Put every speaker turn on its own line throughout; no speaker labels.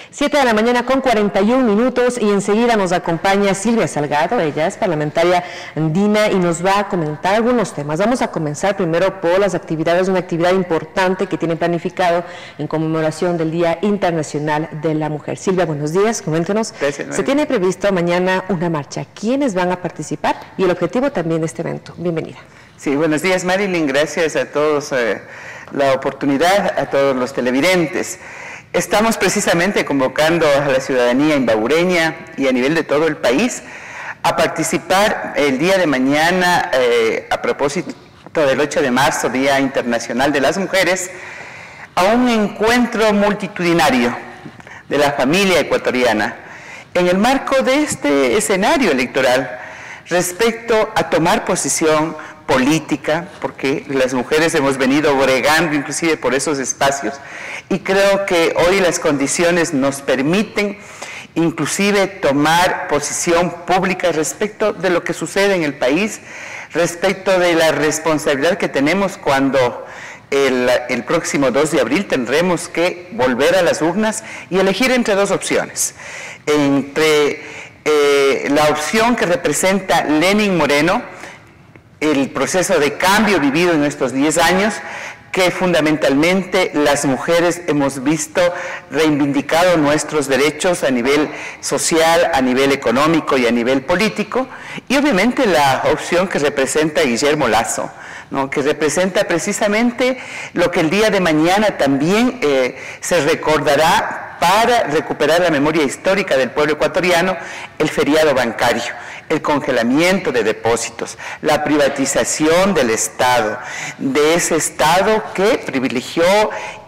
7 de la mañana con 41 minutos y enseguida nos acompaña Silvia Salgado. Ella es parlamentaria andina y nos va a comentar algunos temas. Vamos a comenzar primero por las actividades, una actividad importante que tienen planificado en conmemoración del Día Internacional de la Mujer. Silvia, buenos días, coméntenos.
Gracias,
se tiene previsto mañana una marcha. ¿Quiénes van a participar? Y el objetivo también de este evento. Bienvenida.
Sí, buenos días, Marilyn. Gracias a todos la oportunidad, a todos los televidentes. Estamos precisamente convocando a la ciudadanía imbabureña y a nivel de todo el país a participar el día de mañana, a propósito del 8 de marzo, Día Internacional de las Mujeres, a un encuentro multitudinario de la familia ecuatoriana en el marco de este escenario electoral respecto a tomar posición política, porque las mujeres hemos venido bregando inclusive por esos espacios y creo que hoy las condiciones nos permiten inclusive tomar posición pública respecto de lo que sucede en el país, respecto de la responsabilidad que tenemos cuando el próximo 2 de abril tendremos que volver a las urnas y elegir entre dos opciones, entre la opción que representa Lenín Moreno, el proceso de cambio vivido en estos 10 años, que fundamentalmente las mujeres hemos visto reivindicado nuestros derechos a nivel social, a nivel económico y a nivel político, y obviamente la opción que representa Guillermo Lasso, ¿no?, que representa precisamente lo que el día de mañana también se recordará para recuperar la memoria histórica del pueblo ecuatoriano, el feriado bancario, el congelamiento de depósitos, la privatización del Estado, de ese Estado que privilegió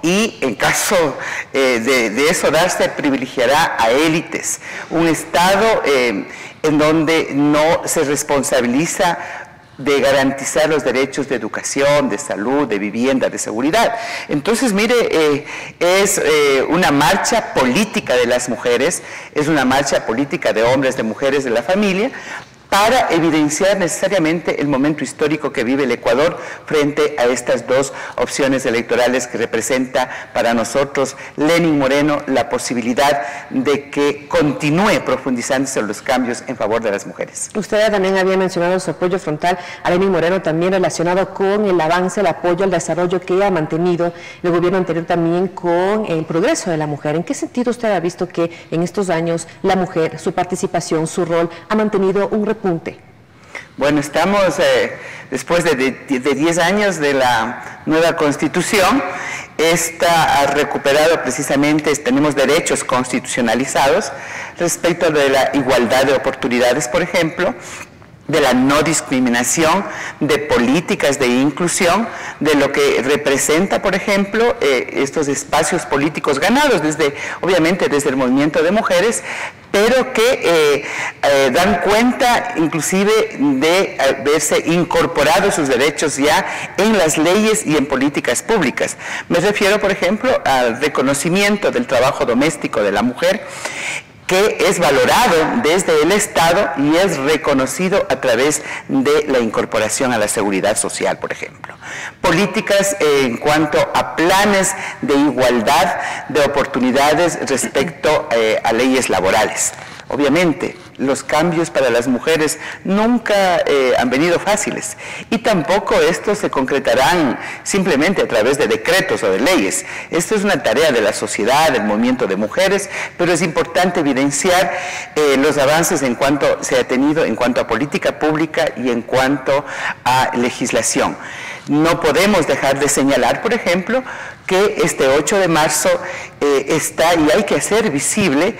y en caso de eso darse, privilegiará a élites, un Estado en donde no se responsabiliza de garantizar los derechos de educación, de salud, de vivienda, de seguridad. Entonces, mire, es una marcha política de las mujeres, es una marcha política de hombres, de mujeres, de la familia, para evidenciar necesariamente el momento histórico que vive el Ecuador frente a estas dos opciones electorales que representa para nosotros Lenín Moreno la posibilidad de que continúe profundizándose los cambios en favor de las mujeres.
Usted también había mencionado su apoyo frontal a Lenín Moreno, también relacionado con el avance, el apoyo al desarrollo que ha mantenido el gobierno anterior también con el progreso de la mujer. ¿En qué sentido usted ha visto que en estos años la mujer, su participación, su rol, ha mantenido un repunte?
Bueno, estamos después de 10 años de la nueva Constitución. Esta ha recuperado precisamente, tenemos derechos constitucionalizados respecto de la igualdad de oportunidades, por ejemplo, de la no discriminación, de políticas de inclusión, de lo que representa, por ejemplo, estos espacios políticos ganados, obviamente desde el movimiento de mujeres, pero que dan cuenta inclusive de verse incorporados sus derechos ya en las leyes y en políticas públicas. Me refiero, por ejemplo, al reconocimiento del trabajo doméstico de la mujer, que es valorado desde el Estado y es reconocido a través de la incorporación a la seguridad social, por ejemplo. Políticas en cuanto a planes de igualdad de oportunidades respecto a leyes laborales. Obviamente, los cambios para las mujeres nunca han venido fáciles y tampoco estos se concretarán simplemente a través de decretos o de leyes. Esto es una tarea de la sociedad, del movimiento de mujeres, pero es importante evidenciar los avances en cuanto se ha tenido en cuanto a política pública y en cuanto a legislación. No podemos dejar de señalar, por ejemplo, que este 8 de marzo está y hay que hacer visible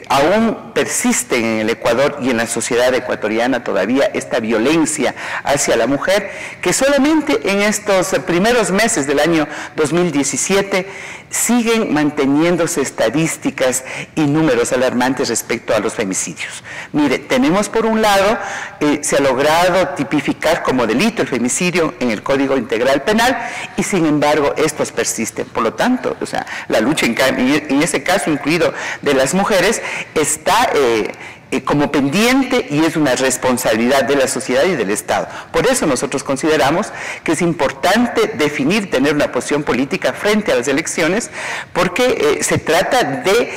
aún persisten en el Ecuador y en la sociedad ecuatoriana todavía esta violencia hacia la mujer, que solamente en estos primeros meses del año 2017 siguen manteniéndose estadísticas y números alarmantes respecto a los femicidios. Mire, tenemos por un lado, se ha logrado tipificar como delito el femicidio en el Código Integral Penal y sin embargo estos persisten. Por lo tanto, o sea, la lucha en ese caso incluido de las mujeres está como pendiente y es una responsabilidad de la sociedad y del Estado. Por eso nosotros consideramos que es importante definir, tener una posición política frente a las elecciones, porque se trata de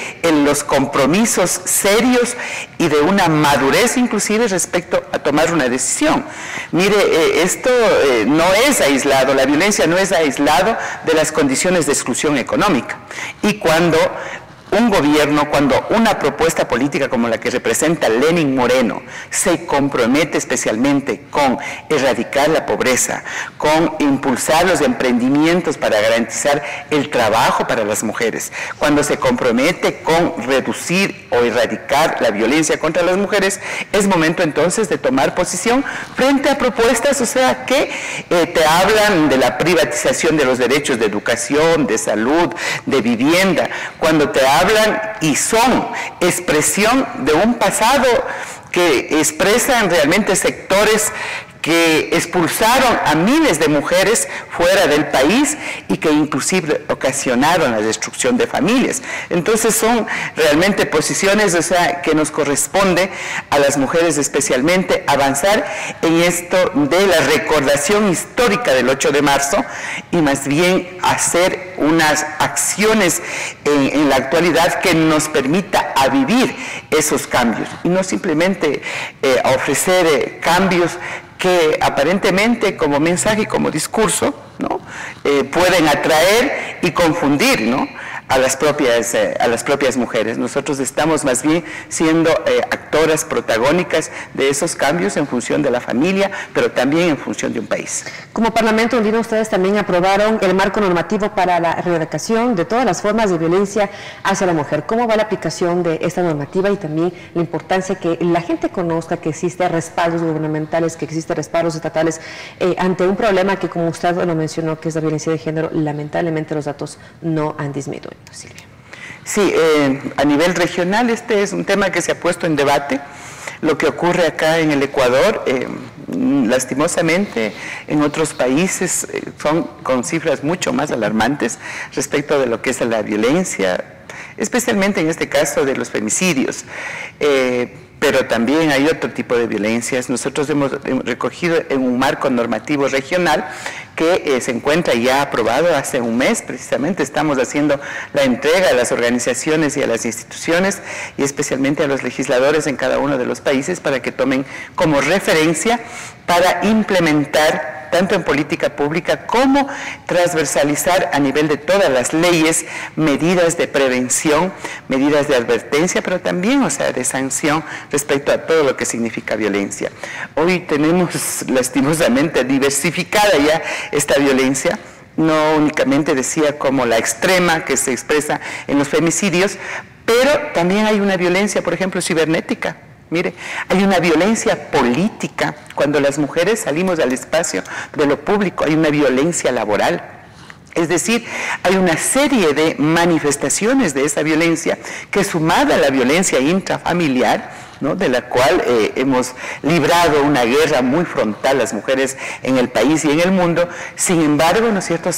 los compromisos serios y de una madurez inclusive respecto a tomar una decisión. Mire, esto no es aislado, la violencia no es aislado de las condiciones de exclusión económica. Y cuando un gobierno, cuando una propuesta política como la que representa Lenín Moreno se compromete especialmente con erradicar la pobreza, con impulsar los emprendimientos para garantizar el trabajo para las mujeres, cuando se compromete con reducir o erradicar la violencia contra las mujeres, es momento entonces de tomar posición frente a propuestas, o sea, que te hablan de la privatización de los derechos de educación, de salud, de vivienda, cuando te hablan y son expresión de un pasado que expresan realmente sectores que expulsaron a miles de mujeres fuera del país y que inclusive ocasionaron la destrucción de familias. Entonces son realmente posiciones, o sea, que nos corresponde a las mujeres especialmente avanzar en esto de la recordación histórica del 8 de marzo y más bien hacer unas acciones en la actualidad que nos permita a vivir esos cambios y no simplemente a ofrecer cambios que aparentemente como mensaje y como discurso, ¿no? Pueden atraer y confundir, ¿no?, a las propias mujeres. Nosotros estamos más bien siendo actoras protagónicas de esos cambios en función de la familia, pero también en función de un país.
Como Parlamento Andino, ustedes también aprobaron el marco normativo para la erradicación de todas las formas de violencia hacia la mujer. ¿Cómo va la aplicación de esta normativa y también la importancia que la gente conozca que existen respaldos gubernamentales, que existen respaldos estatales ante un problema que, como usted lo mencionó, que es la violencia de género? Lamentablemente los datos no han disminuido. Silvia.
Sí, a nivel regional este es un tema que se ha puesto en debate. Lo que ocurre acá en el Ecuador, lastimosamente en otros países son con cifras mucho más alarmantes respecto de lo que es la violencia, especialmente en este caso de los femicidios. Pero también hay otro tipo de violencias. Nosotros hemos recogido en un marco normativo regional que se encuentra ya aprobado hace un mes. Precisamente estamos haciendo la entrega a las organizaciones y a las instituciones y especialmente a los legisladores en cada uno de los países para que tomen como referencia para implementar tanto en política pública como transversalizar a nivel de todas las leyes, medidas de prevención, medidas de advertencia, pero también, o sea, de sanción respecto a todo lo que significa violencia. Hoy tenemos lastimosamente diversificada ya esta violencia, no únicamente decía como la extrema que se expresa en los femicidios, pero también hay una violencia, por ejemplo, cibernética. Mire, hay una violencia política cuando las mujeres salimos al espacio de lo público, hay una violencia laboral. Es decir, hay una serie de manifestaciones de esa violencia que, sumada a la violencia intrafamiliar, ¿no?, de la cual hemos librado una guerra muy frontal las mujeres en el país y en el mundo. Sin embargo, ¿no es cierto?,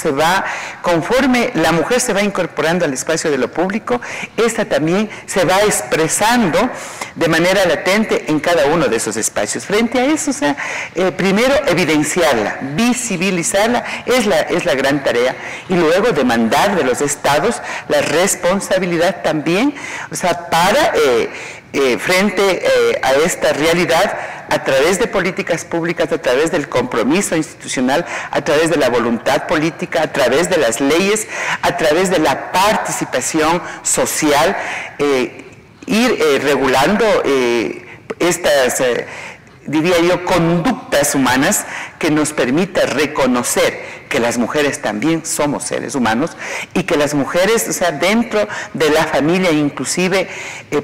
conforme la mujer se va incorporando al espacio de lo público, esta también se va expresando de manera latente en cada uno de esos espacios. Frente a eso, o sea, primero evidenciarla, visibilizarla, es la gran tarea, y luego demandar de los estados la responsabilidad también, o sea, para frente a esta realidad, a través de políticas públicas, a través del compromiso institucional, a través de la voluntad política, a través de las leyes, a través de la participación social, ir regulando estas, diría yo, conductas humanas que nos permita reconocer que las mujeres también somos seres humanos y que las mujeres, o sea, dentro de la familia inclusive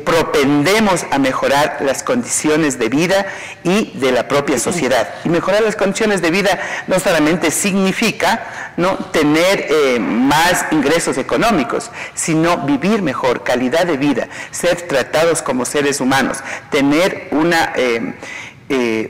propendemos a mejorar las condiciones de vida y de la propia sociedad. Y mejorar las condiciones de vida no solamente significa, ¿no?, tener más ingresos económicos, sino vivir mejor, calidad de vida, ser tratados como seres humanos, tener una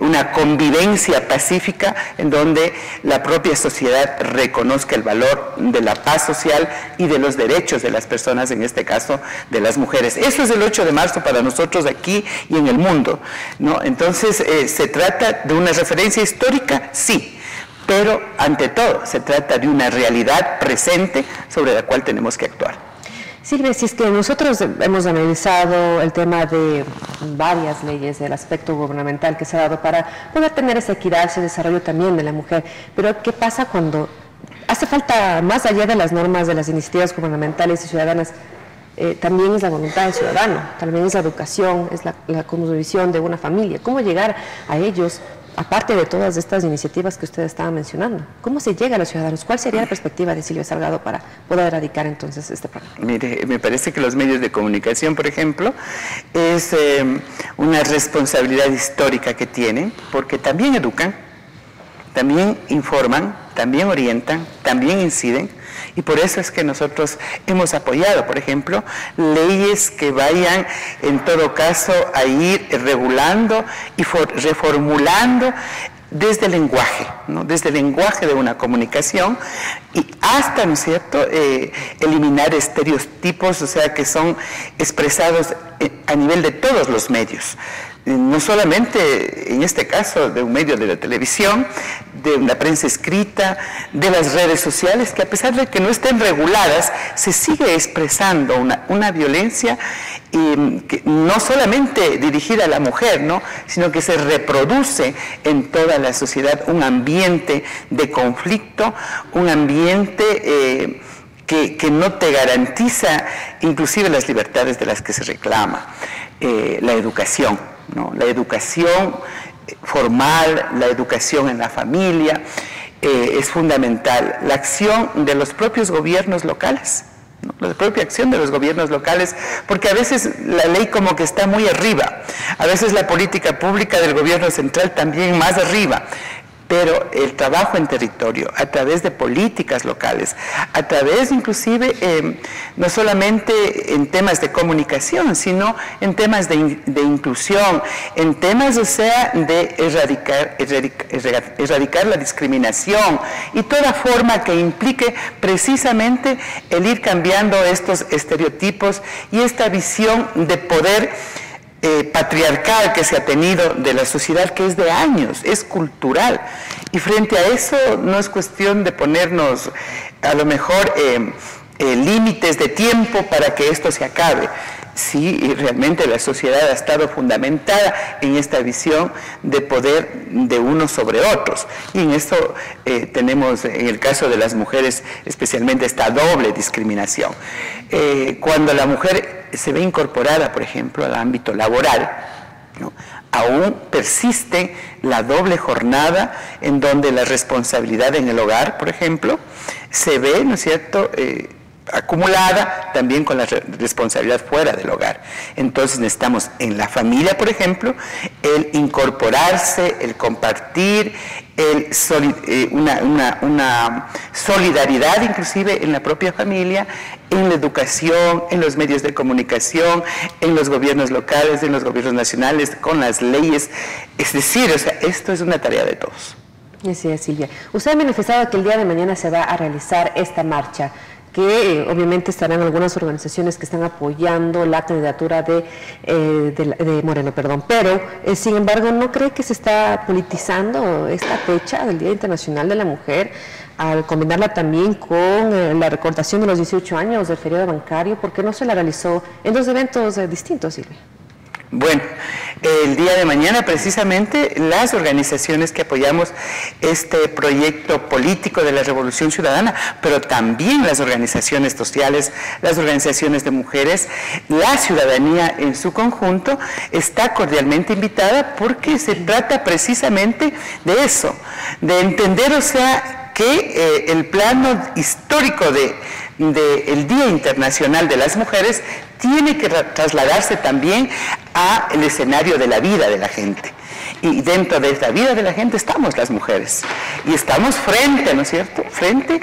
una convivencia pacífica en donde la propia sociedad reconozca el valor de la paz social y de los derechos de las personas, en este caso de las mujeres. Eso es el 8 de marzo para nosotros aquí y en el mundo, ¿no? Entonces, ¿se trata de una referencia histórica? Sí, pero ante todo se trata de una realidad presente sobre la cual tenemos que actuar.
Silvia, si es que nosotros hemos analizado el tema de varias leyes del aspecto gubernamental que se ha dado para poder tener esa equidad, ese desarrollo también de la mujer, pero ¿qué pasa cuando hace falta, más allá de las normas, de las iniciativas gubernamentales y ciudadanas, también es la voluntad del ciudadano, también es la educación, es la cosmovisión de una familia? ¿Cómo llegar a ellos? Aparte de todas estas iniciativas que usted estaba mencionando, ¿cómo se llega a los ciudadanos? ¿Cuál sería la perspectiva de Silvia Salgado para poder erradicar entonces este problema?
Mire, me parece que los medios de comunicación, por ejemplo, es una responsabilidad histórica que tienen, porque también educan, también informan, también orientan, también inciden, y por eso es que nosotros hemos apoyado, por ejemplo, leyes que vayan, en todo caso, a ir regulando y reformulando desde el lenguaje, ¿no? Desde el lenguaje de una comunicación y hasta, ¿no es cierto?, eliminar estereotipos, o sea, que son expresados a nivel de todos los medios. No solamente en este caso de un medio de la televisión, de la prensa escrita, de las redes sociales, que a pesar de que no estén reguladas, se sigue expresando una violencia que no solamente dirigida a la mujer, ¿no?, sino que se reproduce en toda la sociedad un ambiente de conflicto, un ambiente que no te garantiza inclusive las libertades de las que se reclama. La educación, ¿no? La educación formal, la educación en la familia, es fundamental. La acción de los propios gobiernos locales, ¿no? La propia acción de los gobiernos locales, porque a veces la ley como que está muy arriba, a veces la política pública del gobierno central también más arriba, pero el trabajo en territorio, a través de políticas locales, a través inclusive, no solamente en temas de comunicación, sino en temas de inclusión, en temas, o sea, de erradicar la discriminación y toda forma que implique precisamente el ir cambiando estos estereotipos y esta visión de poder patriarcal que se ha tenido de la sociedad, que es de años, es cultural, y frente a eso no es cuestión de ponernos a lo mejor límites de tiempo para que esto se acabe. Sí, realmente la sociedad ha estado fundamentada en esta visión de poder de unos sobre otros, y en esto tenemos, en el caso de las mujeres, especialmente esta doble discriminación. Cuando la mujer se ve incorporada, por ejemplo, al ámbito laboral, ¿no?, aún persiste la doble jornada en donde la responsabilidad en el hogar, por ejemplo, se ve, ¿no es cierto?, acumulada también con la responsabilidad fuera del hogar. Entonces necesitamos en la familia, por ejemplo, el incorporarse, el compartir, una solidaridad inclusive en la propia familia, en la educación, en los medios de comunicación, en los gobiernos locales, en los gobiernos nacionales, con las leyes. Es decir, o sea, esto es una tarea de todos.
Así es, Silvia. Usted ha manifestado que el día de mañana se va a realizar esta marcha, que obviamente estarán algunas organizaciones que están apoyando la candidatura de Moreno, perdón, pero sin embargo, ¿no cree que se está politizando esta fecha del Día Internacional de la Mujer al combinarla también con la recordación de los 18 años del feriado bancario? ¿Por qué no se la realizó en dos eventos distintos, Silvia?
Bueno, el día de mañana precisamente las organizaciones que apoyamos este proyecto político de la Revolución Ciudadana, pero también las organizaciones sociales, las organizaciones de mujeres, la ciudadanía en su conjunto, está cordialmente invitada porque se trata precisamente de eso, de entender, o sea, que el plano histórico del Día Internacional de las Mujeres tiene que trasladarse también al escenario de la vida de la gente. Y dentro de esta vida de la gente estamos las mujeres. Y estamos frente, ¿no es cierto?, frente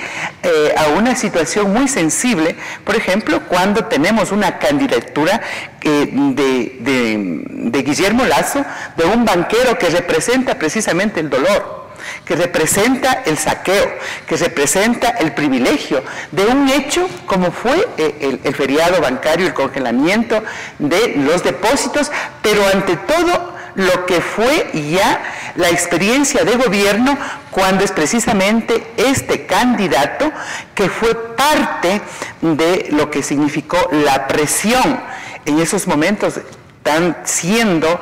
a una situación muy sensible, por ejemplo, cuando tenemos una candidatura de Guillermo Lasso, de un banquero que representa precisamente el dolor, que representa el saqueo, que representa el privilegio de un hecho como fue el feriado bancario, el congelamiento de los depósitos, pero ante todo lo que fue ya la experiencia de gobierno cuando es precisamente este candidato que fue parte de lo que significó la presión en esos momentos, siendo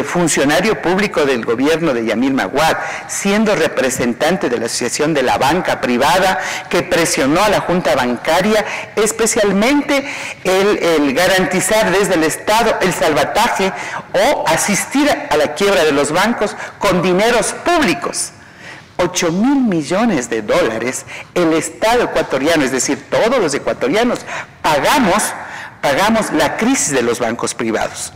funcionario público del gobierno de Yamil Maguad, siendo representante de la Asociación de la Banca Privada, que presionó a la Junta Bancaria, especialmente el garantizar desde el Estado el salvataje o asistir a la quiebra de los bancos con dineros públicos. 8.000 millones de dólares, el Estado ecuatoriano, es decir, todos los ecuatorianos, pagamos la crisis de los bancos privados.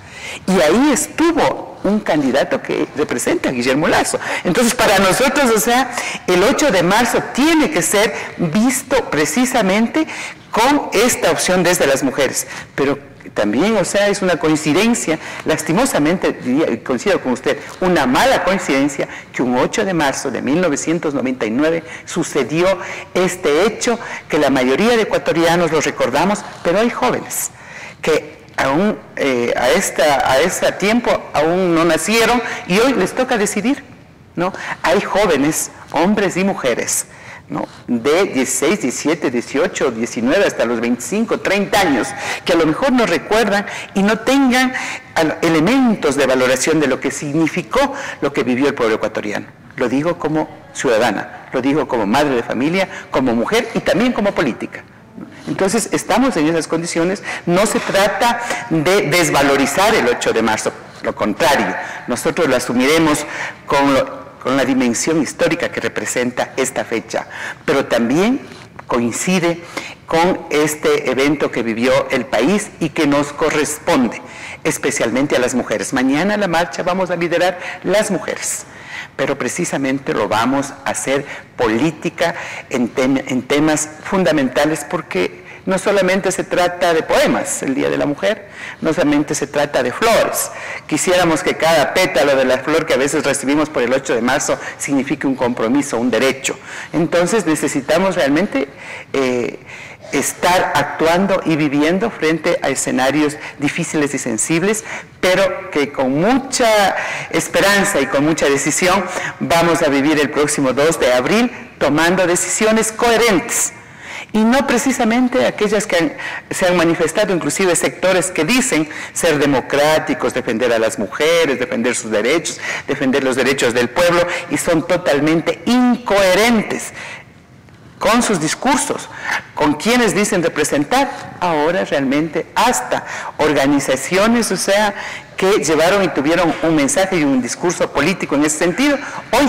Y ahí estuvo un candidato que representa a Guillermo Lasso. Entonces, para nosotros, o sea, el 8 de marzo tiene que ser visto precisamente con esta opción desde las mujeres. Pero también, o sea, es una coincidencia, lastimosamente, coincido con usted, una mala coincidencia que un 8 de marzo de 1999 sucedió este hecho que la mayoría de ecuatorianos lo recordamos, pero hay jóvenes que aún a este tiempo aún no nacieron y hoy les toca decidir, ¿no? Hay jóvenes, hombres y mujeres, ¿no?, de 16, 17, 18, 19 hasta los 25, 30 años, que a lo mejor no recuerdan y no tengan elementos de valoración de lo que significó lo que vivió el pueblo ecuatoriano. Lo digo como ciudadana, lo digo como madre de familia, como mujer y también como política. Entonces, estamos en esas condiciones. No se trata de desvalorizar el 8 de marzo, lo contrario, nosotros lo asumiremos con la dimensión histórica que representa esta fecha, pero también coincide con este evento que vivió el país y que nos corresponde, especialmente a las mujeres. Mañana la marcha vamos a liderar las mujeres, pero precisamente lo vamos a hacer política en temas fundamentales, porque no solamente se trata de poemas el Día de la Mujer, no solamente se trata de flores. Quisiéramos que cada pétalo de la flor que a veces recibimos por el 8 de marzo signifique un compromiso, un derecho. Entonces necesitamos realmente estar actuando y viviendo frente a escenarios difíciles y sensibles, pero que con mucha esperanza y con mucha decisión vamos a vivir el próximo 2 de abril tomando decisiones coherentes. Y no precisamente aquellas que se han manifestado, inclusive sectores que dicen ser democráticos, defender a las mujeres, defender sus derechos, defender los derechos del pueblo, y son totalmente incoherentes con sus discursos, con quienes dicen representar. Ahora realmente hasta organizaciones, o sea, que llevaron y tuvieron un mensaje y un discurso político en ese sentido, hoy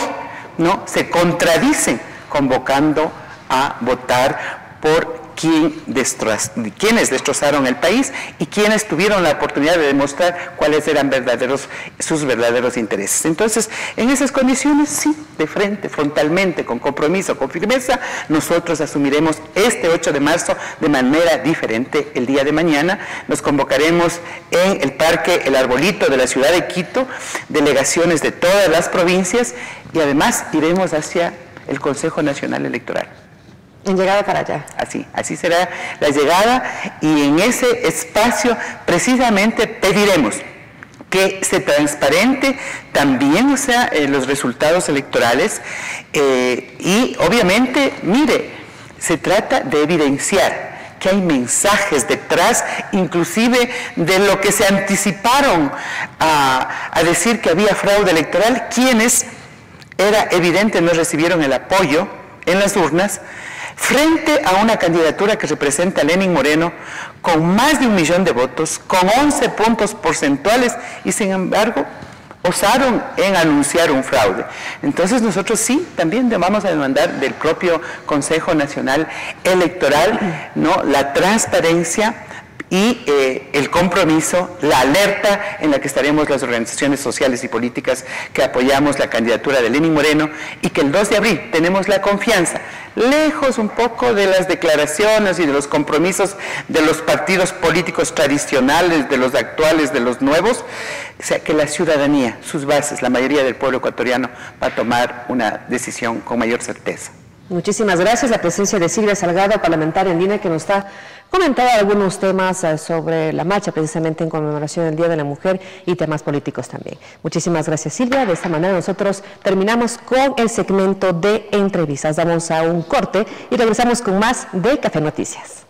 no se contradicen convocando a votar por quienes destrozaron el país y quienes tuvieron la oportunidad de demostrar cuáles eran sus verdaderos intereses. Entonces, en esas condiciones, sí, de frente, frontalmente, con compromiso, con firmeza, nosotros asumiremos este 8 de marzo de manera diferente. El día de mañana nos convocaremos en el Parque El Arbolito de la ciudad de Quito, delegaciones de todas las provincias, y además iremos hacia el Consejo Nacional Electoral.
En llegada para allá.
Así será la llegada, y en ese espacio precisamente pediremos que se transparente también, o sea, los resultados electorales, y obviamente, mire, se trata de evidenciar que hay mensajes detrás, inclusive de lo que se anticiparon a decir que había fraude electoral, quienes era evidente no recibieron el apoyo en las urnas, frente a una candidatura que representa a Lenín Moreno con más de 1 millón de votos, con 11 puntos porcentuales, y sin embargo osaron en anunciar un fraude. Entonces nosotros sí, también vamos a demandar del propio Consejo Nacional Electoral, ¿no?, la transparencia y el compromiso, la alerta en la que estaremos las organizaciones sociales y políticas que apoyamos la candidatura de Lenín Moreno, y que el 2 de abril tenemos la confianza, lejos un poco de las declaraciones y de los compromisos de los partidos políticos tradicionales, de los actuales, de los nuevos, o sea, que la ciudadanía, sus bases, la mayoría del pueblo ecuatoriano va a tomar una decisión con mayor certeza.
Muchísimas gracias. La presencia de Silvia Salgado, parlamentaria andina, que nos está comentando algunos temas sobre la marcha precisamente en conmemoración del Día de la Mujer y temas políticos también. Muchísimas gracias, Silvia. De esta manera nosotros terminamos con el segmento de entrevistas. Damos a un corte y regresamos con más de Café Noticias.